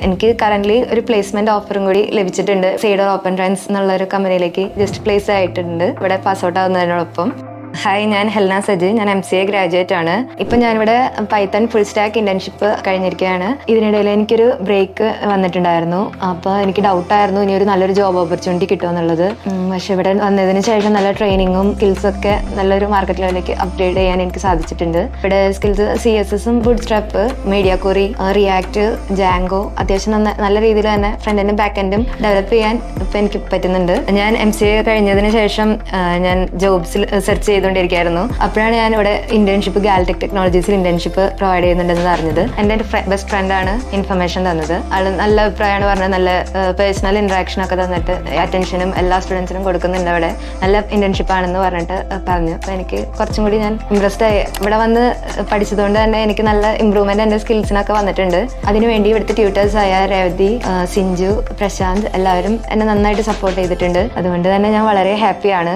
എനിക്ക് കറന്റ് ഒരു പ്ലേസ്മെന്റ് ഓഫറും കൂടി ലഭിച്ചിട്ടുണ്ട്. സെയ്ഡർ ഓപ്പൺ ട്രെൻഡ്സ് എന്നുള്ള ഒരു കമ്പനിയിലേക്ക് ജസ്റ്റ് പ്ലേസ് ആയിട്ടുണ്ട് ഇവിടെ പാസ് ഔട്ട് ആവുന്നതിനോടൊപ്പം. ഹായ്, ഞാൻ ഹെൽന സജി. ഞാൻ MCA ഗ്രാജുവേറ്റ് ആണ്. ഇപ്പം ഞാനിവിടെ പൈത്തൺ ഫുൾ സ്റ്റാക്ക് ഇന്റേൺഷിപ്പ് കഴിഞ്ഞിരിക്കുകയാണ്. ഇതിനിടയിൽ എനിക്കൊരു ബ്രേക്ക് വന്നിട്ടുണ്ടായിരുന്നു. അപ്പോൾ എനിക്ക് ഡൗട്ടായിരുന്നു ഇനി ഒരു നല്ലൊരു ജോബ് ഓപ്പർച്യൂണിറ്റി കിട്ടുമെന്നുള്ളത്. പക്ഷെ ഇവിടെ വന്നതിന് ശേഷം നല്ല ട്രെയിനിങ്ങും സ്കിൽസൊക്കെ നല്ലൊരു മാർക്കറ്റ് ലെവലിലേക്ക് അപ്ഗ്രേഡ് ചെയ്യാൻ എനിക്ക് സാധിച്ചിട്ടുണ്ട്. ഇവിടെ സ്കിൽസ് CSSഉം Bootstrap, media query, React, Django അത്യാവശ്യം നല്ല രീതിയിൽ തന്നെ ഫ്രണ്ട് എൻഡും ബാക്ക് എൻഡും ഡെവലപ്പ് ചെയ്യാൻ ഇപ്പം എനിക്ക് പറ്റുന്നുണ്ട്. ഞാൻ MCA കഴിഞ്ഞതിന് ശേഷം ഞാൻ ജോബ്സിൽ സെർച്ച് ചെയ്തുകൊണ്ടിരിക്കുകയായിരുന്നു. അപ്പോഴാണ് ഞാൻ ഇവിടെ ഇന്റേൺഷിപ്പ് ഗാലറ്റിക് ടെക്നോളജീസിൽ ഇന്റേൺഷിപ്പ് പ്രൊവൈഡ് ചെയ്യുന്നുണ്ടെന്ന് അറിഞ്ഞത്. എൻ്റെ ബെസ്റ്റ് ഫ്രണ്ടാണ് ഇൻഫർമേഷൻ തന്നത്. ആൾ നല്ല അഭിപ്രായമാണ് പറഞ്ഞത്. നല്ല പേഴ്സണൽ ഇൻട്രാക്ഷൻ ഒക്കെ തന്നിട്ട് അറ്റൻഷനും എല്ലാ സ്റ്റുഡൻസിനും കൊടുക്കുന്നുണ്ട്. അവിടെ നല്ല ഇന്റേൺഷിപ്പ് ആണെന്ന് പറഞ്ഞിട്ട് പറഞ്ഞു. അപ്പോൾ എനിക്ക് കുറച്ചും കൂടി ഞാൻ ഇംപ്രസ്ഡ് ആയി. ഇവിടെ വന്ന് പഠിച്ചതുകൊണ്ട് തന്നെ എനിക്ക് നല്ല ഇമ്പ്രൂവ്മെന്റ് എൻ്റെ സ്കിൽസിനൊക്കെ വന്നിട്ടുണ്ട്. അതിനുവേണ്ടി ഇവിടുത്തെ ട്യൂട്ടേഴ്സായ രേവതി, സിഞ്ചു, പ്രശാന്ത് എല്ലാവരും എന്നെ നന്നായിട്ട് സപ്പോർട്ട് ചെയ്തിട്ടുണ്ട്. അതുകൊണ്ട് തന്നെ ഞാൻ വളരെ ഹാപ്പിയാണ്.